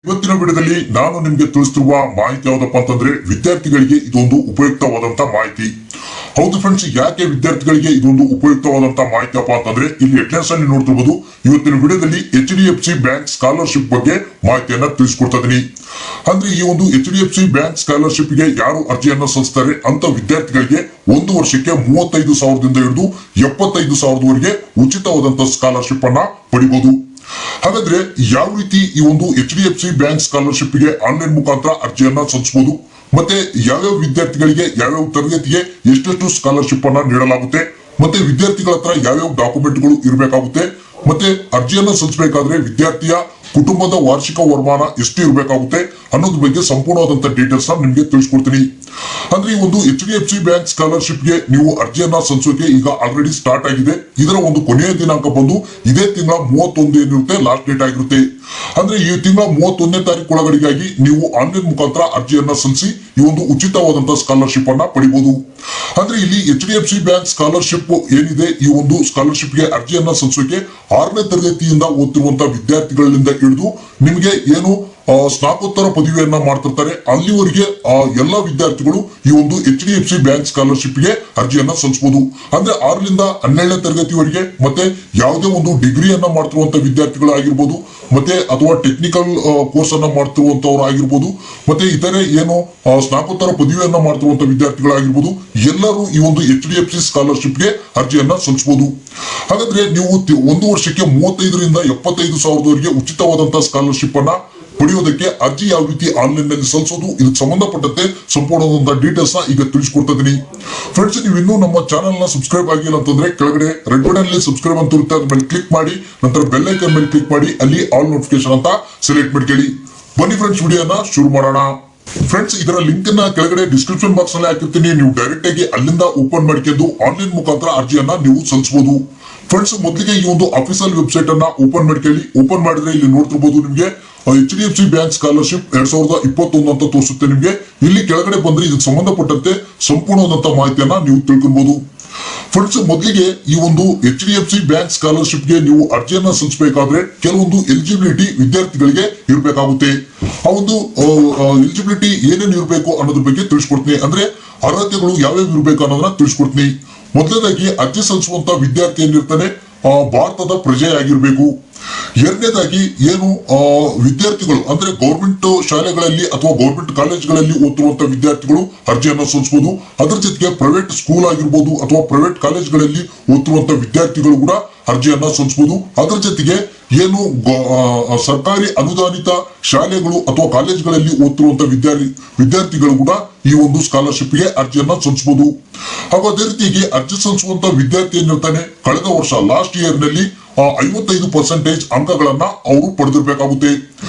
ಇವತ್ತಿನ ವಿಡಿಯೋದಲ್ಲಿ ನಾನು ನಿಮಗೆ ತಿಳಿಸುತ್ತಿರುವ ಮಾಹಿತಿ ಯಾವುದಪ್ಪ ಅಂತಂದ್ರೆ ವಿದ್ಯಾರ್ಥಿಗಳಿಗೆ ಇದೊಂದು ಉಪಯುಕ್ತವಾದಂತ ಮಾಹಿತಿ. ಹೌದು ಫ್ರೆಂಡ್ಸ್, ಯಾಕೆ ವಿದ್ಯಾರ್ಥಿಗಳಿಗೆ ಇದೊಂದು ಉಪಯುಕ್ತವಾದಂತ ಮಾಹಿತಿಯಪ್ಪ ಅಂತಂದ್ರೆ ಇಲ್ಲಿ ಹೆಡ್ಲೈನ್ಸ್ ಅನ್ನು ನೋಡ್ತಿರಬಹುದು. ಇವತ್ತಿನ ವಿಡಿಯೋದಲ್ಲಿ HDFC ಬ್ಯಾಂಕ್ ಸ್ಕಾಲರ್ಶಿಪ್ ಬಗ್ಗೆ ಮಾಹಿತಿಯನ್ನ ತಿಳಿಸ್ಕೊಡ್ತಾ ಇದೀನಿ. ಅಂದ್ರೆ ಈ ಒಂದು HDFC ಬ್ಯಾಂಕ್ ಸ್ಕಾಲರ್ಶಿಪ್ ಗೆ ಯಾರು ಅರ್ಜಿಯನ್ನ ಸಲ್ಲಿಸ್ತಾರೆ ಅಂತ ವಿದ್ಯಾರ್ಥಿಗಳಿಗೆ 1 ವರ್ಷಕ್ಕೆ 35,000ದಿಂದ ಹಿಡಿದು 75,000ವರೆಗೆ ಉಚಿತವಾದಂತಹ ಸ್ಕಾಲರ್ಶಿಪ್ ಅನ್ನ ಪಡಿಬಹುದು. ಹಾಗಾದ್ರೆ ಯಾವ ರೀತಿ ಈ ಒಂದು HDFC ಬ್ಯಾಂಕ್ ಸ್ಕಾಲರ್ಶಿಪ್ ಗೆ ಆನ್ಲೈನ್ ಮುಖಾಂತರ ಅರ್ಜಿಯನ್ನ ಸಲ್ಲಿಸಬಹುದು, ಮತ್ತೆ ಯಾವ್ಯಾವ ವಿದ್ಯಾರ್ಥಿಗಳಿಗೆ ಯಾವ್ಯಾವ ತರಗತಿಗೆ ಎಷ್ಟೆಷ್ಟು ಸ್ಕಾಲರ್ಶಿಪ್ ಅನ್ನ ನೀಡಲಾಗುತ್ತೆ, ಮತ್ತೆ ವಿದ್ಯಾರ್ಥಿಗಳ ಹತ್ರ ಯಾವ್ಯಾವ ಡಾಕ್ಯುಮೆಂಟ್ಗಳು ಇರಬೇಕಾಗುತ್ತೆ, ಮತ್ತೆ ಅರ್ಜಿಯನ್ನ ಸಲ್ಲಿಸಬೇಕಾದ್ರೆ ವಿದ್ಯಾರ್ಥಿಯ ಕುಟುಂಬದ ವಾರ್ಷಿಕ ವರಮಾನ ಎಷ್ಟು ಇರಬೇಕಾಗುತ್ತೆ ಅನ್ನೋದ್ರ ಬಗ್ಗೆ ಸಂಪೂರ್ಣವಾದಂತ ಡೀಟೇಲ್ಸ್ ನಿಮ್ಗೆ ತಿಳಿಸ್ಕೊಡ್ತೀನಿ. ಅಂದ್ರೆ ಈ ಒಂದು HDFC ಬ್ಯಾಂಕ್ ಸ್ಕಾಲರ್ಶಿಪ್ ಗೆ ನೀವು ಅರ್ಜಿಯನ್ನ ಸಲ್ಲಿಸೋಕೆ ಈಗ ಆಲ್ರೆಡಿ ಸ್ಟಾರ್ಟ್ ಆಗಿದೆ. ಇದರ ಒಂದು ಕೊನೆಯ ದಿನಾಂಕ ಬಂದು ಇದೇ ತಿಂಗಳ 31 ಏನಿರುತ್ತೆ ಲಾಸ್ಟ್ ಡೇಟ್ ಆಗಿರುತ್ತೆ. ಅಂದ್ರೆ ಈ ತಿಂಗಳ 31ನೇ ತಾರೀಕು ಒಳಗಡೆಗಾಗಿ ನೀವು ಆನ್ಲೈನ್ ಮುಖಾಂತರ ಅರ್ಜಿಯನ್ನ ಸಲ್ಲಿಸಿ ಈ ಒಂದು ಉಚಿತವಾದಂತಹ ಸ್ಕಾಲರ್ಶಿಪ್ ಅನ್ನ ಪಡಿಬಹುದು. ಅಂದ್ರೆ ಇಲ್ಲಿ HDFC ಬ್ಯಾಂಕ್ ಸ್ಕಾಲರ್ಶಿಪ್ ಏನಿದೆ, ಈ ಒಂದು ಸ್ಕಾಲರ್ಶಿಪ್ ಗೆ ಅರ್ಜಿಯನ್ನ ಸಲ್ಲಿಸೋಕೆ 6ನೇ ತರಗತಿಯಿಂದ ಓದ್ತಿರುವಂತಹ ವಿದ್ಯಾರ್ಥಿಗಳಿಂದ ಹಿಡಿದು ನಿಮ್ಗೆ ಏನು ಸ್ನಾತಕೋತ್ತರ ಪದವಿಯನ್ನ ಮಾಡ್ತಿರ್ತಾರೆ ಅಲ್ಲಿವರೆಗೆ ಎಲ್ಲಾ ವಿದ್ಯಾರ್ಥಿಗಳು ಈ ಒಂದು HDFC ಬ್ಯಾಂಕ್ ಸ್ಕಾಲರ್ಶಿಪ್ ಗೆ ಅರ್ಜಿಯನ್ನ ಸಲ್ಲಿಸಬಹುದು. ಅಂದ್ರೆ 6ರಿಂದ 12ನೇ ತರಗತಿವರೆಗೆ ಮತ್ತೆ ಯಾವುದೇ ಒಂದು ಡಿಗ್ರಿಯನ್ನ ಮಾಡ್ತಿರುವಂತ ವಿದ್ಯಾರ್ಥಿಗಳು ಆಗಿರ್ಬೋದು, ಮತ್ತೆ ಅಥವಾ ಟೆಕ್ನಿಕಲ್ ಕೋರ್ಸ್ ಅನ್ನ ಮಾಡ್ತಿರುವಂತವ್ರು ಆಗಿರ್ಬೋದು, ಮತ್ತೆ ಇತರೆ ಏನು ಸ್ನಾತಕೋತ್ತರ ಪದವಿಯನ್ನ ಮಾಡ್ತಿರುವಂತ ವಿದ್ಯಾರ್ಥಿಗಳಾಗಿರ್ಬೋದು, ಎಲ್ಲರೂ ಈ ಒಂದು HDFC ಸ್ಕಾಲರ್ಶಿಪ್ ಗೆ ಅರ್ಜಿಯನ್ನ ಸಲ್ಲಿಸಬಹುದು. ಹಾಗಾದ್ರೆ ನೀವು 1 ವರ್ಷಕ್ಕೆ 35ರಿಂದ 75,000ವರೆಗೆ ಉಚಿತವಾದಂತಹ ಸ್ಕಾಲರ್ಶಿಪ್ ಅನ್ನ ಪಡೆಯೋದಕ್ಕೆ ಅರ್ಜಿ ಯಾವ ರೀತಿ ಆನ್ಲೈನ್ ನಲ್ಲಿ ಸಲ್ಲಿಸೋದು, ಇದಕ್ಕೆ ಸಂಬಂಧಪಟ್ಟಂತೆ ಸಂಪೂರ್ಣವಾದ ಡೀಟೇಲ್ಸ್ ಈಗ ತಿಳಿಸ್ಕೊಡ್ತಾ ಇದೀನಿ. ಫ್ರೆಂಡ್ಸ್, ನೀವು ಇನ್ನೂ ನಮ್ಮ ಚಾನಲ್ ನ ಸಬ್ಸ್ಕ್ರೈಬ್ ಆಗಿಲ್ಲ ಅಂತಂದ್ರೆ ಕೆಳಗಡೆ ರೆಡ್ ಬಟನ್ ಅಲ್ಲಿ ಸಬ್ಸ್ಕ್ರೈಬ್ ಅಂತ ಇರುತ್ತೆ, ಅದ್ರ ಮೇಲೆ ಕ್ಲಿಕ್ ಮಾಡಿ, ನಂತರ ಬೆಲ್ ಐಕಾನ್ ಮೇಲೆ ಕ್ಲಿಕ್ ಮಾಡಿ ಅಲ್ಲಿ ಆಲ್ ನೋಟಿಫಿಕೇಶನ್ ಅಂತ ಸೆಲೆಕ್ಟ್ ಮಾಡ್ಕೊಳ್ಳಿ. ಬನ್ನಿ ಫ್ರೆಂಡ್ಸ್, ವಿಡಿಯೋನ ಶುರು ಮಾಡೋಣ. ಫ್ರೆಂಡ್ಸ್, ಇದರ ಲಿಂಕ್ ನ ಕೆಳಗಡೆ ಡಿಸ್ಕ್ರಿಪ್ಷನ್ ಬಾಕ್ಸ್ ನಲ್ಲಿ ಹಾಕಿರ್ತೀನಿ. ನೀವು ಡೈರೆಕ್ಟ್ ಆಗಿ ಅಲ್ಲಿಂದ ಓಪನ್ ಮಾಡ್ಕೊಂಡು ಆನ್ಲೈನ್ ಮುಖಾಂತರ ಅರ್ಜಿಯನ್ನ ನೀವು ಸಲ್ಲಿಸಬಹುದು. ಫ್ರೆಂಡ್ಸ್, ಮೊದಲಿಗೆ ಈ ಒಂದು ಅಫಿಷಿಯಲ್ ವೆಬ್ಸೈಟ್ ಅನ್ನ ಓಪನ್ ಮಾಡ್ಕೊಳ್ಳಿ. ಓಪನ್ ಮಾಡಿದ್ರೆ ಇಲ್ಲಿ ನೋಡ್ತಿರ್ಬೋದು ನಿಮ್ಗೆ HDFC ಬ್ಯಾಂಕ್ ಸ್ಕಾಲರ್ಶಿಪ್ 2021 ಅಂತ ತೋರಿಸುತ್ತೆ ನಿಮ್ಗೆ. ಇಲ್ಲಿ ಕೆಳಗಡೆ ಬಂದ್ರೆ ಇದಕ್ಕೆ ಸಂಬಂಧಪಟ್ಟಂತೆ ಸಂಪೂರ್ಣವಾದಂತಹ ಮಾಹಿತಿಯನ್ನ ನೀವು ತಿಳ್ಕೊಬಹುದು. ಫ್ರೆಂಡ್ಸ್, ಮೊದಲಿಗೆ ಈ ಒಂದು HDFC ಬ್ಯಾಂಕ್ ಸ್ಕಾಲರ್ಶಿಪ್ ಗೆ ನೀವು ಅರ್ಜಿಯನ್ನ ಸಲ್ಲಿಸಬೇಕಾದ್ರೆ ಕೆಲವೊಂದು ಎಲಿಜಿಬಿಲಿಟಿ ವಿದ್ಯಾರ್ಥಿಗಳಿಗೆ ಇರಬೇಕಾಗುತ್ತೆ. ಆ ಒಂದು ಎಲಿಜಿಬಿಲಿಟಿ ಏನೇನು ಇರಬೇಕು ಅನ್ನೋದ್ರ ಬಗ್ಗೆ ತಿಳಿಸ್ಕೊಡ್ತೀನಿ. ಅಂದ್ರೆ ಅರ್ಹತೆಗಳು ಯಾವ್ಯಾವ ಇರಬೇಕು ಅನ್ನೋದನ್ನ ತಿಳಿಸ್ಕೊಡ್ತೀನಿ. ಮೊದಲನೇದಾಗಿ ಅರ್ಜಿ ಸಲ್ಲಿಸುವಂತ ವಿದ್ಯಾರ್ಥಿ ಏನಿರ್ತಾನೆ ಭಾರತದ ಪ್ರಜೆ ಆಗಿರ್ಬೇಕು. ಎರಡನೇದಾಗಿ ಏನು ವಿದ್ಯಾರ್ಥಿಗಳು ಅಂದ್ರೆ ಗೌರ್ಮೆಂಟ್ ಶಾಲೆಗಳಲ್ಲಿ ಅಥವಾ ಗೌರ್ಮೆಂಟ್ ಕಾಲೇಜ್ಗಳಲ್ಲಿ ಓದುತ್ತಿರುವಂತಹ ವಿದ್ಯಾರ್ಥಿಗಳು ಅರ್ಜಿಯನ್ನು ಸಲ್ಲಿಸಬಹುದು. ಅದರ ಜೊತೆಗೆ ಪ್ರೈವೇಟ್ ಸ್ಕೂಲ್ ಆಗಿರ್ಬೋದು ಅಥವಾ ಪ್ರೈವೇಟ್ ಕಾಲೇಜ್ಗಳಲ್ಲಿ ಓದುತ್ತಿರುವಂತಹ ವಿದ್ಯಾರ್ಥಿಗಳು ಕೂಡ ಅರ್ಜಿಯನ್ನ ಸಲ್ಲಿಸಬಹುದು. ಅದರ ಜೊತೆಗೆ ಏನು ಸರ್ಕಾರಿ ಅನುದಾನಿತ ಶಾಲೆಗಳು ಅಥವಾ ಕಾಲೇಜ್ಗಳಲ್ಲಿ ಓದುತ್ತಿರುವಂತಹ ವಿದ್ಯಾರ್ಥಿಗಳು ಕೂಡ ಈ ಒಂದು ಸ್ಕಾಲರ್ಶಿಪ್ ಗೆ ಅರ್ಜಿಯನ್ನ ಸಲ್ಲಿಸಬಹುದು. ಹಾಗೂ ಅದೇ ರೀತಿಯಾಗಿ ಅರ್ಜಿ ಸಲ್ಲಿಸುವಂತ ವಿದ್ಯಾರ್ಥಿ ಏನಿರ್ತಾನೆ ಕಳೆದ ವರ್ಷ ಲಾಸ್ಟ್ ಇಯರ್ ನಲ್ಲಿ 55% ಅಂಕಗಳನ್ನ ಅವರು ಪಡೆದಿರಬೇಕಾಗುತ್ತೆ.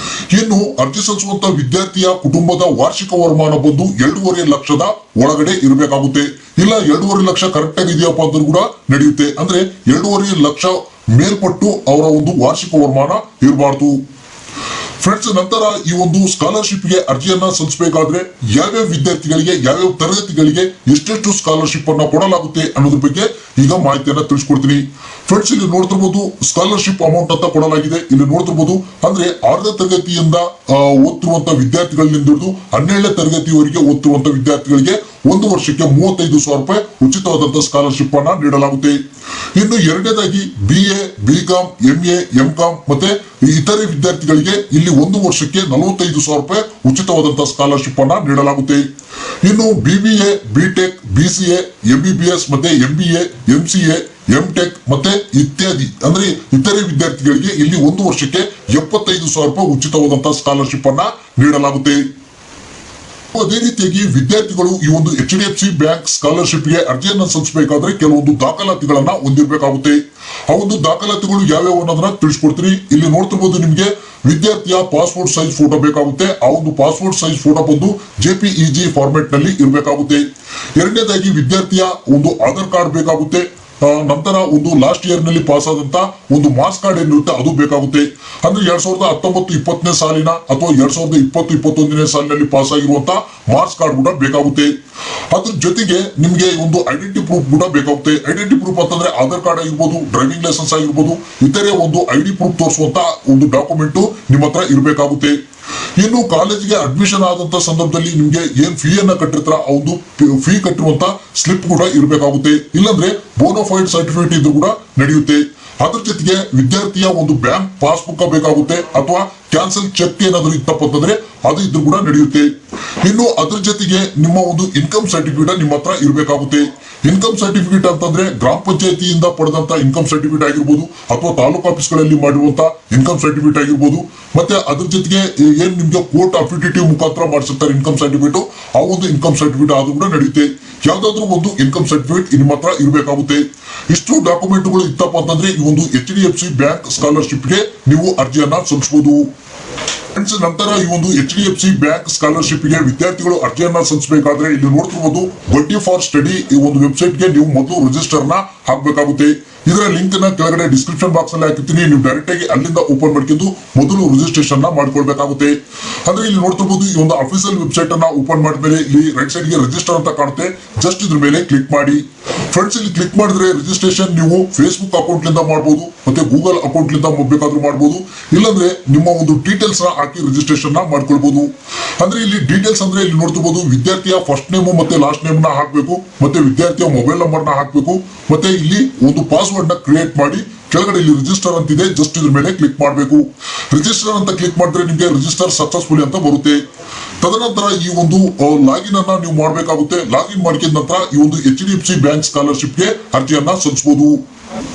ಇನ್ನು ಅರ್ಜಿ ಸಲ್ಲಿಸುವಂತ ವಿದ್ಯಾರ್ಥಿಯ ಕುಟುಂಬದ ವಾರ್ಷಿಕ ವರಮಾನ ಬಂದು 2.5 ಲಕ್ಷದ ಒಳಗಡೆ ಇರಬೇಕಾಗುತ್ತೆ. ಇಲ್ಲ 2.5 ಲಕ್ಷ ಕರೆಕ್ಟ್ ಆಗಿ ಇದೆಯಪ್ಪ ಅಂದ್ರೂ ಕೂಡ ನಡೆಯುತ್ತೆ. ಅಂದ್ರೆ 2.5 ಲಕ್ಷ ಮೇಲ್ಪಟ್ಟು ಅವರ ಒಂದು ವಾರ್ಷಿಕ ವರಮಾನ ಇರಬಾರ್ದು. ಫ್ರೆಂಡ್ಸ್, ನಂತರ ಈ ಒಂದು ಸ್ಕಾಲರ್ಶಿಪ್ ಗೆ ಅರ್ಜಿಯನ್ನ ಸಲ್ಲಿಸಬೇಕಾದ್ರೆ ಯಾವ್ಯಾವ ವಿದ್ಯಾರ್ಥಿಗಳಿಗೆ ಯಾವ್ಯಾವ ತರಗತಿಗಳಿಗೆ ಎಷ್ಟೆಷ್ಟು ಸ್ಕಾಲರ್ಶಿಪ್ ಅನ್ನ ಕೊಡಲಾಗುತ್ತೆ ಅನ್ನೋದ್ರ ಬಗ್ಗೆ ಈಗ ಮಾಹಿತಿಯನ್ನ ತಿಳಿಸ್ಕೊಡ್ತೀನಿ. ಫ್ರೆಂಡ್ಸ್, ಇಲ್ಲಿ ನೋಡ್ತಿರ್ಬೋದು ಸ್ಕಾಲರ್ಶಿಪ್ ಅಮೌಂಟ್ ಅಂತ ಕೊಡಲಾಗಿದೆ. ಇಲ್ಲಿ ನೋಡ್ತಿರ್ಬೋದು ಅಂದ್ರೆ 6ನೇ ತರಗತಿಯಿಂದ ಓದ್ತಿರುವಂತಹ ವಿದ್ಯಾರ್ಥಿಗಳಿಂದ ಹಿಡಿದು 12ನೇ ತರಗತಿವರೆಗೆ ಓದ್ತಿರುವಂತಹ ವಿದ್ಯಾರ್ಥಿಗಳಿಗೆ 1 ವರ್ಷಕ್ಕೆ 35,000 ರೂಪಾಯಿ ಉಚಿತವಾದಂತಹ ಸ್ಕಾಲರ್ಶಿಪ್ ಅನ್ನ ನೀಡಲಾಗುತ್ತೆ. ಇನ್ನು ಎರಡನೇದಾಗಿ BA, BCom, MA, MCom ಮತ್ತೆ ಇತರೆ ವಿದ್ಯಾರ್ಥಿಗಳಿಗೆ ಇಲ್ಲಿ 1 ವರ್ಷಕ್ಕೆ 45,000 ರೂಪಾಯಿ ಉಚಿತವಾದಂತಹ ಸ್ಕಾಲರ್ಶಿಪ್ ಅನ್ನ ನೀಡಲಾಗುತ್ತೆ. ಇನ್ನು BBA, BTech, BCA, MBBS ಮತ್ತೆ MBA, MCA, MTech ಮತ್ತೆ ಇತ್ಯಾದಿ ಅಂದ್ರೆ ಇತರೆ ವಿದ್ಯಾರ್ಥಿಗಳಿಗೆ ಇಲ್ಲಿ 1 ವರ್ಷಕ್ಕೆ 75,000 ರೂಪಾಯಿ ಉಚಿತವಾದಂತಹ ಸ್ಕಾಲರ್ಶಿಪ್ ಅನ್ನ ನೀಡಲಾಗುತ್ತೆ. ಅದೇ ರೀತಿಯಾಗಿ ವಿದ್ಯಾರ್ಥಿಗಳು ಈ ಒಂದು HDFC ಬ್ಯಾಂಕ್ ಸ್ಕಾಲರ್ಶಿಪ್ ಗೆ ಅರ್ಜಿಯನ್ನ ಸಲ್ಲಿಸಬೇಕಾದ್ರೆ ಕೆಲವೊಂದು ದಾಖಲಾತಿಗಳನ್ನ ಹೊಂದಿರಬೇಕಾಗುತ್ತೆ. ಆ ಒಂದು ದಾಖಲಾತಿಗಳು ಯಾವ್ಯಾವ ಅನ್ನೋದನ್ನ ತಿಳಿಸ್ಕೊಡ್ತೀನಿ. ಇಲ್ಲಿ ನೋಡ್ತಿರ್ಬೋದು ನಿಮ್ಗೆ ವಿದ್ಯಾರ್ಥಿಯ ಪಾಸ್ಪೋರ್ಟ್ ಸೈಜ್ ಫೋಟೋ ಬೇಕಾಗುತ್ತೆ. ಆ ಒಂದು ಪಾಸ್ಪೋರ್ಟ್ ಸೈಜ್ ಫೋಟೋ ಬಂದು JPEG ಫಾರ್ಮೆಟ್ ನಲ್ಲಿ ಇರಬೇಕಾಗುತ್ತೆ. ಎರಡನೇದಾಗಿ ವಿದ್ಯಾರ್ಥಿಯ ಒಂದು ಆಧಾರ್ ಕಾರ್ಡ್ ಬೇಕಾಗುತ್ತೆ. ನಂತರ ಒಂದು ಲಾಸ್ಟ್ ಇಯರ್ ನಲ್ಲಿ ಪಾಸ್ ಆದಂತ ಒಂದು ಮಾರ್ಕ್ಸ್ ಕಾರ್ಡ್ ಏನಿರುತ್ತೆ ಅದು ಬೇಕಾಗುತ್ತೆ. ಅಂದ್ರೆ 2019-20 ಸಾಲಿನ ಅಥವಾ 2020-21 ಸಾಲಿನಲ್ಲಿ ಪಾಸ್ ಆಗಿರುವಂತ ಮಾರ್ಕ್ಸ್ ಕಾರ್ಡ್ ಕೂಡ ಬೇಕಾಗುತ್ತೆ. ಅದ್ರ ಜೊತೆಗೆ ನಿಮ್ಗೆ ಒಂದು ಐಡೆಂಟಿ ಪ್ರೂಫ್ ಕೂಡ ಬೇಕಾಗುತ್ತೆ. ಐಡೆಂಟಿ ಪ್ರೂಫ್ ಅಂತಂದ್ರೆ ಆಧಾರ್ ಕಾರ್ಡ್ ಆಗಿರ್ಬೋದು, ಡ್ರೈವಿಂಗ್ ಲೈಸೆನ್ಸ್ ಆಗಿರ್ಬೋದು, ಇತರೆ ಒಂದು ID ಪ್ರೂಫ್ ತೋರಿಸುವಂತ ಒಂದು ಡಾಕ್ಯುಮೆಂಟ್ ನಿಮ್ಮ ಹತ್ರ ಇರಬೇಕಾಗುತ್ತೆ. ಇನ್ನು ಕಾಲೇಜಿಗೆ ಅಡ್ಮಿಷನ್ ಆದಂತ ಸಂದರ್ಭದಲ್ಲಿ ನಿಮ್ಗೆ ಏನ್ ಫೀ ಅನ್ನ ಕಟ್ಟಿರ್ತಾರ ಆ ಒಂದು ಫೀ ಕಟ್ಟಿರುವಂತ ಸ್ಲಿಪ್ ಕೂಡ ಇರಬೇಕಾಗುತ್ತೆ. ಇಲ್ಲಾಂದ್ರೆ ಬೋನೋಫೈಡ್ ಸರ್ಟಿಫಿಕೇಟ್ ಇದ್ರೂ ಕೂಡ ನಡೆಯುತ್ತೆ. ಅದ್ರ ಜೊತೆಗೆ ವಿದ್ಯಾರ್ಥಿಯ ಒಂದು ಬ್ಯಾಂಕ್ ಪಾಸ್ಬುಕ್ ಬೇಕಾಗುತ್ತೆ, ಅಥವಾ ಕ್ಯಾನ್ಸಲ್ ಚೆಕ್ ಏನಾದ್ರು ಇತ್ತಪ್ಪ ಅಂತಂದ್ರೆ ಅದು ಇದ್ರೂ ಕೂಡ ನಡೆಯುತ್ತೆ. ಇನ್ನು ಅದ್ರ ಜೊತೆಗೆ ನಿಮ್ಮ ಒಂದು ಇನ್ಕಮ್ ಸರ್ಟಿಫಿಕೇಟ್ ನಿಮ್ಮ ಹತ್ರ ಇರಬೇಕಾಗುತ್ತೆ. ಇನ್ಕಮ್ ಸರ್ಟಿಫಿಕೇಟ್ ಅಂತಂದ್ರೆ ಗ್ರಾಮ ಪಂಚಾಯತಿಯಿಂದ ಪಡೆದಂತ ಇನ್ಕಮ್ ಸರ್ಟಿಫಿಕೇಟ್ ಆಗಿರ್ಬೋದು, ಅಥವಾ ತಾಲೂಕು ಆಫೀಸ್ಗಳಲ್ಲಿ ಮಾಡಿರುವಂತ ಇನ್ಕಮ್ ಸರ್ಟಿಫಿಕೇಟ್ ಆಗಿರ್ಬೋದು. ಮತ್ತೆ ಅದ್ರ ಜೊತೆಗೆ ಏನ್ ನಿಮ್ಗೆ ಕೋರ್ಟ್ ಅಫಿಡೇಟಿವ್ ಮುಖಾಂತರ ಮಾಡಿಸಿರ್ತಾರೆ ಇನ್ಕಮ್ ಸರ್ಟಿಫಿಕೇಟ್, ಆ ಒಂದು ಇನ್ಕಮ್ ಸರ್ಟಿಫಿಕೇಟ್ ಅದು ಕೂಡ ನಡೆಯುತ್ತೆ. ಯಾವ್ದಾದ್ರು ಒಂದು ಇನ್ಕಮ್ ಸರ್ಟಿಫಿಕೇಟ್ ನಿಮ್ಮ ಹತ್ರ ಇರಬೇಕಾಗುತ್ತೆ. ಇಷ್ಟು ಡಾಕ್ಯುಮೆಂಟ್ಗಳು ಇತ್ತಪ್ಪ ಅಂತಂದ್ರೆ ಈ ಒಂದು HDFC ಬ್ಯಾಂಕ್ ಸ್ಕಾಲರ್ಶಿಪ್ಗೆ ನೀವು ಅರ್ಜಿಯನ್ನ ಸಲ್ಲಿಸಬಹುದು. ಫ್ರೆಂಡ್ಸ್, ನಂತರ ಈ ಒಂದು HDFC ಬ್ಯಾಂಕ್ ಸ್ಕಾಲರ್ಶಿಪ್ಗೆ ವಿದ್ಯಾರ್ಥಿಗಳು ಅರ್ಜಿಯನ್ನ ಸಲ್ಲಿಸಬೇಕಾದ್ರೆ ಇಲ್ಲಿ ನೋಡ್ತಿರ್ಬೋದು ಬಡ್ಡಿ ಫಾರ್ ಸ್ಟಡಿ ಈ ಒಂದು ವೆಬ್ಸೈಟ್ಗೆ ನೀವು ಮೊದಲು ರಿಜಿಸ್ಟರ್ ನ ಹಾಕಬೇಕಾಗುತ್ತೆ. ಇದರ ಲಿಂಕ್ ನ ಕೆಳಗಡೆ ಡಿಸ್ಕ್ರಿಪ್ಷನ್ ಬಾಕ್ಸ್ ಅಲ್ಲಿ ಹಾಕಿರ್ತೀನಿ. ನೀವು ಡೈರೆಕ್ಟ್ ಆಗಿ ಅಲ್ಲಿಂದ ಓಪನ್ ಮಾಡ್ಕೊಂಡು ಮೊದಲು ರಿಜಿಸ್ಟ್ರೇಷನ್ ನ ಮಾಡ್ಕೊಳ್ಬೇಕಾಗುತ್ತೆ. ಅಂದ್ರೆ ಇಲ್ಲಿ ನೋಡ್ತಿರ್ಬೋದು ಈ ಒಂದು ಅಫಿಷಿಯಲ್ ವೆಬ್ಸೈಟ್ ಅನ್ನ ಓಪನ್ ಮಾಡಿದ್ಮೇಲೆ ಇಲ್ಲಿ ರೈಟ್ ಸೈಡ್ ಗೆ ರಿಜಿಸ್ಟರ್ ಅಂತ ಕಾಣುತ್ತೆ. ಜಸ್ಟ್ ಇದ್ರ ಮೇಲೆ ಕ್ಲಿಕ್ ಮಾಡಿ. ಫ್ರೆಂಡ್ಸ್, ಇಲ್ಲಿ ಕ್ಲಿಕ್ ಮಾಡಿದ್ರೆ ರಿಜಿಸ್ಟ್ರೇಷನ್ ನೀವು ಫೇಸ್ಬುಕ್ ಅಕೌಂಟ್ ಲಿಂದ ಮಾಡಬಹುದು, ಮತ್ತೆ ಗೂಗಲ್ ಅಕೌಂಟ್ ಲಿಂದ ಬೇಕಾದ್ರೂ ಮಾಡಬಹುದು. ಇಲ್ಲಾಂದ್ರೆ ನಿಮ್ಮ ಒಂದು ಡೀಟೇಲ್ಸ್ ನ ಹಾಕಿ ರಿಜಿಸ್ಟ್ರೇಷನ್ ನ ಮಾಡ್ಕೊಳ್ಬಹುದು. ಅಂದ್ರೆ ಇಲ್ಲಿ ಡೀಟೇಲ್ಸ್ ಅಂದ್ರೆ ಇಲ್ಲಿ ನೋಡ್ತಿರ್ಬೋದು ವಿದ್ಯಾರ್ಥಿಯ ಫಸ್ಟ್ ನೇಮ್ ಮತ್ತೆ ಲಾಸ್ಟ್ ನೇಮ್ ನ ಹಾಕ್ಬೇಕು, ಮತ್ತೆ ವಿದ್ಯಾರ್ಥಿಯ ಮೊಬೈಲ್ ನಂಬರ್ ನ ಹಾಕ್ಬೇಕು, ಮತ್ತೆ ಇಲ್ಲಿ ಒಂದು ಪಾಸ್ವರ್ಡ್ ನ ಕ್ರಿಯೇಟ್ ಮಾಡಿ ಕೆಳಗಡೆ ಇಲ್ಲಿ ರಿಜಿಸ್ಟರ್ ಅಂತಿದೆ, ಜಸ್ಟ್ ಇದ್ರ ಮೇಲೆ ಕ್ಲಿಕ್ ಮಾಡಬೇಕು. ರಿಜಿಸ್ಟರ್ ಅಂತ ಕ್ಲಿಕ್ ಮಾಡಿದ್ರೆ ನಿಮಗೆ ರಿಜಿಸ್ಟರ್ ಸಕ್ಸಸ್ಫುಲಿ ಅಂತ ಬರುತ್ತೆ. ತದನಂತರ ಈ ಒಂದು ಲಾಗಿನ್ ಅನ್ನ ನೀವು ಮಾಡಬೇಕಾಗುತ್ತೆ. ಲಾಗಿನ್ ಮಾಡಿದ ನಂತರ ಈ ಒಂದು HDFC ಬ್ಯಾಂಕ್ ಸ್ಕಾಲರ್ಶಿಪ್ಗೆ ಅರ್ಜಿಯನ್ನ ಸಲ್ಲಿಸಬಹುದು.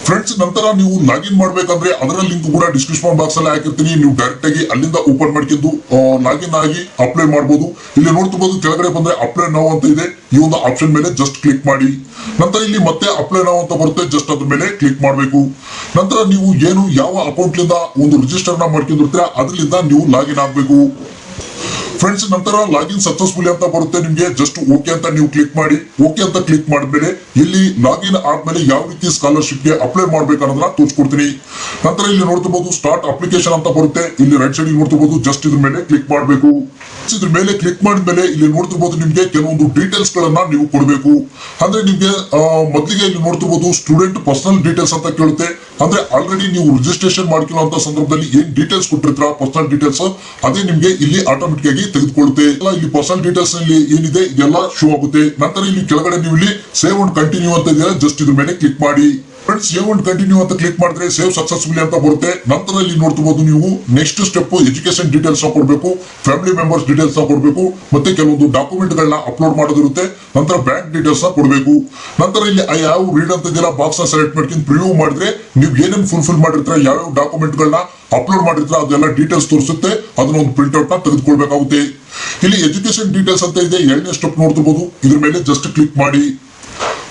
ಫ್ರೆಂಡ್ಸ್, ನಂತರ ನೀವು ಲಾಗಿನ್ ಮಾಡ್ಬೇಕಂದ್ರೆ ಅದರ ಲಿಂಕ್ ಕೂಡ ಡಿಸ್ಕ್ರಿಪ್ಷನ್ ಬಾಕ್ಸ್ ಅಲ್ಲಿ ಹಾಕಿರ್ತೀನಿ. ನೀವು ಡೈರೆಕ್ಟ್ ಆಗಿ ಅಲ್ಲಿಂದ ಓಪನ್ ಮಾಡ್ಕೊಂಡು ಲಾಗಿನ್ ಆಗಿ ಅಪ್ಲೈ ಮಾಡಬಹುದು. ಇಲ್ಲಿ ನೋಡ್ತಿರ್ಬೋದು ಕೆಳಗಡೆ ಬಂದ್ರೆ ಅಪ್ಲೈ ನೌ ಅಂತ ಇದೆ. ಈ ಒಂದು ಆಪ್ಷನ್ ಮೇಲೆ ಜಸ್ಟ್ ಕ್ಲಿಕ್ ಮಾಡಿ. ನಂತರ ಇಲ್ಲಿ ಮತ್ತೆ ಅಪ್ಲೈ ನೌ ಅಂತ ಬರುತ್ತೆ, ಜಸ್ಟ್ ಅದ್ರ ಮೇಲೆ ಕ್ಲಿಕ್ ಮಾಡಬೇಕು. ನಂತರ ನೀವು ಏನು ಯಾವ ಅಕೌಂಟ್ ಲಿಂದ ಒಂದು ರಿಜಿಸ್ಟರ್ ನ ಮಾಡ್ಕೊಂಡಿರ್ತೀರಾ ಅದರಿಂದ ನೀವು ಲಾಗಿನ್ ಆಗಬೇಕು. ಫ್ರೆಂಡ್ಸ್, ನಂತರ ಲಾಗಿನ್ ಸಕ್ಸಸ್ಫುಲಿ ಅಂತ ಬರುತ್ತೆ. ನಿಮ್ಗೆ ಜಸ್ಟ್ ಓಕೆ ಅಂತ ನೀವು ಕ್ಲಿಕ್ ಮಾಡಿ. ಓಕೆ ಅಂತ ಕ್ಲಿಕ್ ಮಾಡಿದ್ಮೇಲೆ ಇಲ್ಲಿ ಲಾಗಿನ್ ಆದ್ಮೇಲೆ ಯಾವ ರೀತಿ ಸ್ಕಾಲರ್ಶಿಪ್ಗೆ ಅಪ್ಲೈ ಮಾಡ್ಬೇಕನ್ನೋದನ್ನ ತೋರಿಸ್ಕೊಡ್ತೀನಿ. ನಂತರ ಇಲ್ಲಿ ನೋಡ್ತಿರ್ಬೋದು ಸ್ಟಾರ್ಟ್ ಅಪ್ಲಿಕೇಶನ್ ಅಂತ ಬರುತ್ತೆ. ಇಲ್ಲಿ ರೈಟ್ ಸೈಡ್ ನೋಡ್ತಿರ್ಬೋದು ಜಸ್ಟ್ ಇದ್ರ ಮೇಲೆ ಕ್ಲಿಕ್ ಮಾಡಬೇಕು. ಇದ್ರ ಮೇಲೆ ಕ್ಲಿಕ್ ಮಾಡಿದ್ಮೇಲೆ ಇಲ್ಲಿ ನೋಡ್ತಿರ್ಬೋದು ನಿಮ್ಗೆ ಕೆಲವೊಂದು ಡೀಟೇಲ್ಸ್ ಗಳನ್ನ ನೀವು ಕೊಡಬೇಕು. ಅಂದ್ರೆ ನಿಮ್ಗೆ ಮೊದಲಿಗೆ ಇಲ್ಲಿ ನೋಡ್ತಿರ್ಬೋದು ಸ್ಟೂಡೆಂಟ್ ಪರ್ಸನಲ್ ಡೀಟೇಲ್ಸ್ ಅಂತ ಕೇಳುತ್ತೆ. ಅಂದ್ರೆ ಆಲ್ರೆಡಿ ನೀವು ರಿಜಿಸ್ಟ್ರೇಷನ್ ಮಾಡ್ಕೊಳ್ಳುವಂತ ಸಂದರ್ಭದಲ್ಲಿ ಏನ್ ಡೀಟೇಲ್ಸ್ ಕೊಟ್ಟಿರ್ತೀರಾ ಪರ್ಸನಲ್ ಡೀಟೇಲ್ಸ್ ಅದೇ ನಿಮ್ಗೆ ಇಲ್ಲಿ ಆಟೋಮೆಟಿಕ್ ಆಗಿ ತೆಗೆದುಕೊಳ್ಳುತ್ತೆ. ಇಲ್ಲಿ ಪರ್ಸನಲ್ ಡೀಟೇಲ್ಸ್ ನಲ್ಲಿ ಏನಿದೆ ಇದೆಲ್ಲ ಶೋ ಆಗುತ್ತೆ. ನಂತರ ಇಲ್ಲಿ ಕೆಳಗಡೆ ನೀವು ಇಲ್ಲಿ ಸೇವ್ ಅಂಡ್ ಕಂಟಿನ್ಯೂ ಅಂತ ಇದೆಯಲ್ಲ ಜಸ್ಟ್ ಇದ್ರ ಮೇಲೆ ಕ್ಲಿಕ್ ಮಾಡಿ. ಫ್ರೆಂಡ್ಸ್, ಸೇವ್ ಅಂಡ್ ಕಂಟಿನ್ಯೂ ಅಂತ ಕ್ಲಿಕ್ ಮಾಡಿದ್ರೆ ಸೇವ್ ಸಕ್ಸಸ್ಫುಲಿ ಅಂತ ಬರುತ್ತೆ. ನಂತರ ಇಲ್ಲಿ ನೋಡ್ತಿರ್ಬೋದು ನೀವು ನೆಕ್ಸ್ಟ್ ಸ್ಟೆಪ್ ಎಜುಕೇಶನ್ ಡೀಟೇಲ್ಸ್ ಕೊಡಬೇಕು, ಫ್ಯಾಮಿಲಿ ಮೆಂಬರ್ಸ್ ಡೀಟೇಲ್ಸ್ ಕೊಡಬೇಕು, ಮತ್ತೆ ಕೆಲವೊಂದು ಡಾಕ್ಯುಮೆಂಟ್ ಗಳನ್ನ ಅಪ್ಲೋಡ್ ಮಾಡೋದಿರುತ್ತೆ. ನಂತರ ಬ್ಯಾಂಕ್ ಡೀಟೇಲ್ಸ್ ಕೊಡಬೇಕು. ನಂತರ ಇಲ್ಲಿ ಐ ಹ್ಯಾವ್ ರೀಡ್ ಅಂತ ಇದೆಯಲ್ಲ ಬಾಕ್ಸ್ ನ ಸೆಲೆಕ್ಟ್ ಮಾಡ್ಕೊಂಡು ಪ್ರಿವ್ಯೂ ಮಾಡಿದ್ರೆ ನೀವು ಏನೇನು ಫುಲ್ಫಿಲ್ ಮಾಡಿರ್ತೀರ, ಯಾವ್ಯಾವ ಡಾಕ್ಯುಮೆಂಟ್ ಗಳನ್ನ ಅಪ್ಲೋಡ್ ಮಾಡಿರ್ತೀರ ಅದೆಲ್ಲ ಡೀಟೇಲ್ಸ್ ತೋರಿಸುತ್ತೆ. ಅದನ್ನ ಒಂದು ಪ್ರಿಂಟ್ ಔಟ್ ನ ತೆಗೆದುಕೊಳ್ಬೇಕಾಗುತ್ತೆ. ಇಲ್ಲಿ ಎಜುಕೇಶನ್ ಡೀಟೇಲ್ಸ್ ಅಂತ ಇದೆ, ಎರಡನೇ ಸ್ಟೆಪ್ ನೋಡ್ತಿರ್ಬೋದು. ಇದ್ರ ಮೇಲೆ ಜಸ್ಟ್ ಕ್ಲಿಕ್ ಮಾಡಿ.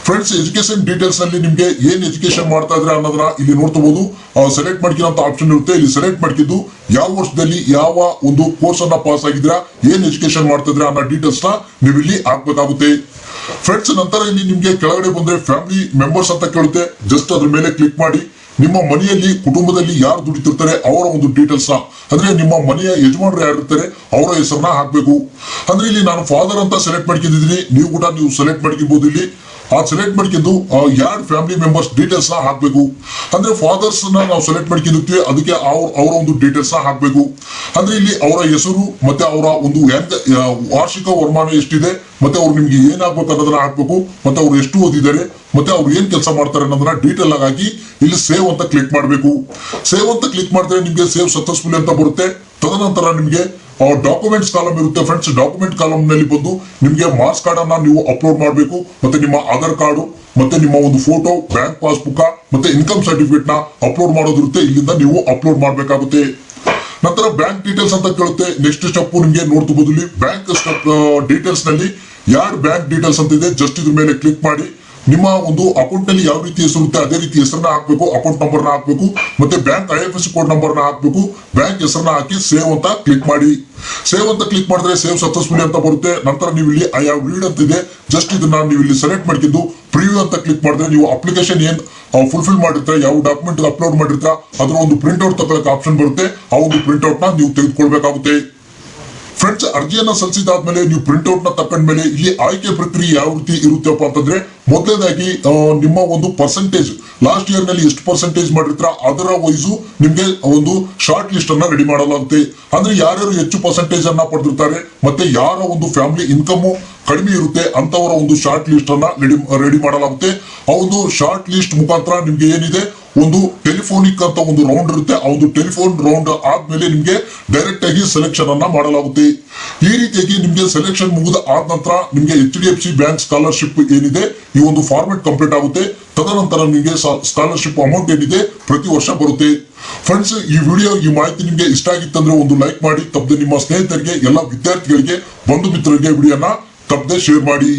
ಫ್ರೆಂಡ್ಸ್, ಎಜುಕೇಶನ್ ಡೀಟೇಲ್ಸ್ ನಲ್ಲಿ ನಿಮ್ಗೆ ಏನ್ ಎಜುಕೇಶನ್ ಮಾಡ್ತಾ ಇದ್ರೆ ಅನ್ನೋದನ್ನ ಇಲ್ಲಿ ನೋಡ್ತಿರ್ಬೋದು. ಸೆಲೆಕ್ಟ್ ಮಾಡ್ಕೊಳ್ಳೋ ಆಪ್ಷನ್ ಇರುತ್ತೆ. ಇಲ್ಲಿ ಸೆಲೆಕ್ಟ್ ಮಾಡ್ಕಿದ್ದು ಯಾವ ವರ್ಷದಲ್ಲಿ ಯಾವ ಒಂದು ಕೋರ್ಸ್ ಅನ್ನ ಪಾಸ್ ಆಗಿದ್ರಾ, ಏನ್ ಎಜುಕೇಶನ್ ಮಾಡ್ತಾ ಇದ್ರ ಅನ್ನೋ ಡೀಟೇಲ್ಸ್ ನ ನೀವು ಇಲ್ಲಿ ಹಾಕ್ಬೇಕಾಗುತ್ತೆ. ಫ್ರೆಂಡ್ಸ್, ನಂತರ ಇಲ್ಲಿ ನಿಮ್ಗೆ ಕೆಳಗಡೆ ಬಂದ್ರೆ ಫ್ಯಾಮಿಲಿ ಮೆಂಬರ್ಸ್ ಅಂತ ಕೇಳುತ್ತೆ. ಜಸ್ಟ್ ಅದ್ರ ಮೇಲೆ ಕ್ಲಿಕ್ ಮಾಡಿ. ನಿಮ್ಮ ಮನೆಯಲ್ಲಿ ಕುಟುಂಬದಲ್ಲಿ ಯಾರು ದುಡಿತಿರ್ತಾರೆ ಅವರ ಒಂದು ಡೀಟೇಲ್ಸ್ ಅಂದ್ರೆ ನಿಮ್ಮ ಮನೆಯ ಯಜಮಾನರು ಯಾರು ಇರ್ತಾರೆ ಅವರ ಹೆಸರನ್ನ ಹಾಕ್ಬೇಕು. ಅಂದ್ರೆ ಇಲ್ಲಿ ನಾನು ಫಾದರ್ ಅಂತ ಸೆಲೆಕ್ಟ್ ಮಾಡ್ಕೊಂಡಿದ್ದೀನಿ, ನೀವು ಕೂಡ ನೀವು ಸೆಲೆಕ್ಟ್ ಮಾಡ್ಕೊಬಹುದು. ಇಲ್ಲಿ ಸೆಲೆಕ್ಟ್ ಮಾಡ್ಕೊಂಡು ಯಾರು ಫ್ಯಾಮಿಲಿ ಮೆಂಬರ್ಸ್ ಡೀಟೇಲ್ಸ್ ನ ಹಾಕ್ಬೇಕು. ಅಂದ್ರೆ ಫಾದರ್ಸ್ ನಾವು ಸೆಲೆಕ್ಟ್ ಮಾಡ್ಕೊಂಡಿರ್ತೀವಿ, ಅದಕ್ಕೆ ಅವರ ಒಂದು ಡೀಟೇಲ್ಸ್ ನ ಹಾಕ್ಬೇಕು. ಅಂದ್ರೆ ಇಲ್ಲಿ ಅವರ ಹೆಸರು ಮತ್ತೆ ಅವರ ಒಂದು ವಾರ್ಷಿಕ ವರಮಾನ ಎಷ್ಟಿದೆ, ಮತ್ತೆ ಅವ್ರು ನಿಮ್ಗೆ ಏನಾಗ್ಬೇಕು ಅನ್ನೋದನ್ನ ಹಾಕ್ಬೇಕು, ಮತ್ತೆ ಅವ್ರು ಎಷ್ಟು ಓದಿದ್ದಾರೆ, ಮತ್ತೆ ಅವ್ರು ಏನ್ ಕೆಲಸ ಮಾಡ್ತಾರೆ ಅನ್ನೋದನ್ನ ಡೀಟೇಲ್ ಆಗಿ ಇಲ್ಲಿ ಸೇವ್ ಅಂತ ಕ್ಲಿಕ್ ಮಾಡಬೇಕು. ಸೇವ್ ಅಂತ ಕ್ಲಿಕ್ ಮಾಡಿದ್ರೆ ನಿಮ್ಗೆ ಸೇವ್ ಸಕ್ಸಸ್ಫುಲಿ ಅಂತ ಬರುತ್ತೆ. ತದನಂತರ ನಿಮ್ಗೆ ಡಾಕ್ಯುಮೆಂಟ್ಸ್ ಕಾಲಮ್ ಇರುತ್ತೆ. ಫ್ರೆಂಡ್ಸ್, ಡಾಕ್ಯುಮೆಂಟ್ ಕಾಲಮ್ ನಲ್ಲಿ ಬಂದು ನಿಮ್ಗೆ ಮಾರ್ಕ್ಸ್ ಕಾರ್ಡ್ ಅನ್ನ ನೀವು ಅಪ್ಲೋಡ್ ಮಾಡಬೇಕು, ಮತ್ತೆ ನಿಮ್ಮ ಆಧಾರ್ ಕಾರ್ಡ್, ಮತ್ತೆ ನಿಮ್ಮ ಒಂದು ಫೋಟೋ, ಬ್ಯಾಂಕ್ ಪಾಸ್ಬುಕ್, ಮತ್ತೆ ಇನ್ಕಮ್ ಸರ್ಟಿಫಿಕೇಟ್ ನ ಅಪ್ಲೋಡ್ ಮಾಡೋದಿರುತ್ತೆ. ಇಲ್ಲಿಂದ ನೀವು ಅಪ್ಲೋಡ್ ಮಾಡಬೇಕಾಗುತ್ತೆ. ನಂತರ ಬ್ಯಾಂಕ್ ಡೀಟೇಲ್ಸ್ ಅಂತ ಕೇಳುತ್ತೆ. ನೆಕ್ಸ್ಟ್ ಸ್ಟೆಪ್ ನಿಮ್ಗೆ ನೋಡ್ತಿರ್ಬೋದು ಇಲ್ಲಿ ಬ್ಯಾಂಕ್ ಡೀಟೇಲ್ಸ್ ನಲ್ಲಿ ಯಾರ್ ಬ್ಯಾಂಕ್ ಡೀಟೇಲ್ಸ್ ಅಂತ ಇದೆ, ಜಸ್ಟ್ ಇದ್ರ ಮೇಲೆ ಕ್ಲಿಕ್ ಮಾಡಿ. ನಿಮ್ಮ ಒಂದು ಅಕೌಂಟ್ ನಲ್ಲಿ ಯಾವ ರೀತಿ ಹೆಸರುತ್ತೆ ಅದೇ ರೀತಿ ಹೆಸರನ್ನ ಹಾಕ್ಬೇಕು, ಅಕೌಂಟ್ ನಂಬರ್ ನ ಹಾಕ್ಬೇಕು, ಮತ್ತೆ ಬ್ಯಾಂಕ್ IFSC ಕೋಡ್ ನಂಬರ್ ನ ಹಾಕ್ಬೇಕು. ಬ್ಯಾಂಕ್ ಹೆಸರನ್ನ ಹಾಕಿ ಸೇವ್ ಅಂತ ಕ್ಲಿಕ್ ಮಾಡಿ. ಸೇವ್ ಅಂತ ಕ್ಲಿಕ್ ಮಾಡಿದ್ರೆ ಸೇವ್ ಸಕ್ಸಸ್ಫುಲಿ ಅಂತ ಬರುತ್ತೆ. ನಂತರ ನೀವು ಇಲ್ಲಿ ಐ ಹ್ಯಾವ್ ರೀಡ್ ಅಂತ ಇದೆ, ಜಸ್ಟ್ ಇದನ್ನ ನೀವು ಇಲ್ಲಿ ಸೆಲೆಕ್ಟ್ ಮಾಡ್ಕೊಂಡು ಪ್ರಿವ್ಯೂ ಅಂತ ಕ್ಲಿಕ್ ಮಾಡಿದ್ರೆ ನೀವು ಅಪ್ಲಿಕೇಶನ್ ಏನ್ ಫುಲ್ಫಿಲ್ ಮಾಡಿರ್ತಾರೆ, ಯಾವ ಡಾಕ್ಯುಮೆಂಟ್ ಅಪ್ಲೋಡ್ ಮಾಡಿರ್ತಾರೆ ಅದರ ಒಂದು ಪ್ರಿಂಟ್ ಔಟ್ ತಗೊಳ್ಳಕ್ಕೆ ಆಪ್ಷನ್ ಬರುತ್ತೆ. ಆ ಒಂದು ಪ್ರಿಂಟ್ ಔಟ್ ನ ನೀವು ತೆಗೆದುಕೊಳ್ಬೇಕಾಗುತ್ತೆ. ಫ್ರೆಂಡ್ಸ್, ಅರ್ಜಿಯನ್ನ ಸಲ್ಲಿಸಿದಾದ್ಮೇಲೆ ನೀವು ಪ್ರಿಂಟ್ಔಟ್ ನ ತಕೊಂಡ್ಮೇಲೆ ಇಲ್ಲಿ ಆಯ್ಕೆ ಪ್ರಕ್ರಿಯೆ ಯಾವ ರೀತಿ ಇರುತ್ತಪ್ಪ ಅಂತಂದ್ರೆ, ಮೊದಲನೇದಾಗಿ ನಿಮ್ಮ ಒಂದು ಪರ್ಸೆಂಟೇಜ್ ಲಾಸ್ಟ್ ಇಯರ್ ನಲ್ಲಿ ಎಷ್ಟು ಪರ್ಸೆಂಟೇಜ್ ಮಾಡಿರ್ತೀರ ಅದರ ವೈಸು ನಿಮ್ಗೆ ಒಂದು ಶಾರ್ಟ್ ಲಿಸ್ಟ್ ಅನ್ನ ರೆಡಿ ಮಾಡಲಾಗುತ್ತೆ. ಅಂದ್ರೆ ಯಾರ್ಯಾರು ಹೆಚ್ಚು ಪರ್ಸೆಂಟೇಜ್ ಅನ್ನ ಪಡೆದಿರ್ತಾರೆ ಮತ್ತೆ ಯಾರ ಒಂದು ಫ್ಯಾಮಿಲಿ ಇನ್ಕಮ್ ಕಡಿಮೆ ಇರುತ್ತೆ ಅಂತವರ ಒಂದು ಶಾರ್ಟ್ ಲಿಸ್ಟ್ ಅನ್ನ ರೆಡಿ ಮಾಡಲಾಗುತ್ತೆ. ಆ ಒಂದು ಶಾರ್ಟ್ ಲಿಸ್ಟ್ ಮುಖಾಂತರ ನಿಮ್ಗೆ ಏನಿದೆ ಒಂದು ಟೆಲಿಫೋನಿಕ್ ಅಂತ ಒಂದು ರೌಂಡ್ ಇರುತ್ತೆ. ಆ ಒಂದು ಟೆಲಿಫೋನ್ ರೌಂಡ್ ಆದ್ಮೇಲೆ ನಿಮ್ಗೆ ಡೈರೆಕ್ಟ್ ಆಗಿ ಸೆಲೆಕ್ಷನ್ ಅನ್ನ ಮಾಡಲಾಗುತ್ತೆ. ಈ ರೀತಿಯಾಗಿ ನಿಮ್ಗೆ ಸೆಲೆಕ್ಷನ್ ಮುಗಿದ ಆದ ನಂತರ ನಿಮ್ಗೆ HDFC ಬ್ಯಾಂಕ್ ಸ್ಕಾಲರ್ಶಿಪ್ ಏನಿದೆ ಈ ಒಂದು ಫಾರ್ಮೆಟ್ ಕಂಪ್ಲೀಟ್ ಆಗುತ್ತೆ. ತದನಂತರ ನಿಮ್ಗೆ ಸ್ಕಾಲರ್ಶಿಪ್ ಅಮೌಂಟ್ ಏನಿದೆ ಪ್ರತಿ ವರ್ಷ ಬರುತ್ತೆ. ಫ್ರೆಂಡ್ಸ್, ಈ ಮಾಹಿತಿ ನಿಮ್ಗೆ ಇಷ್ಟ ಆಗಿತ್ತಂದ್ರೆ ಒಂದು ಲೈಕ್ ಮಾಡಿ, ತಪ್ಪದೆ ನಿಮ್ಮ ಸ್ನೇಹಿತರಿಗೆ, ಎಲ್ಲ ವಿದ್ಯಾರ್ಥಿಗಳಿಗೆ, ಬಂಧು ಮಿತ್ರರಿಗೆ ವಿಡಿಯೋನ ತಪ್ಪದೆ ಶೇರ್ ಮಾಡಿ.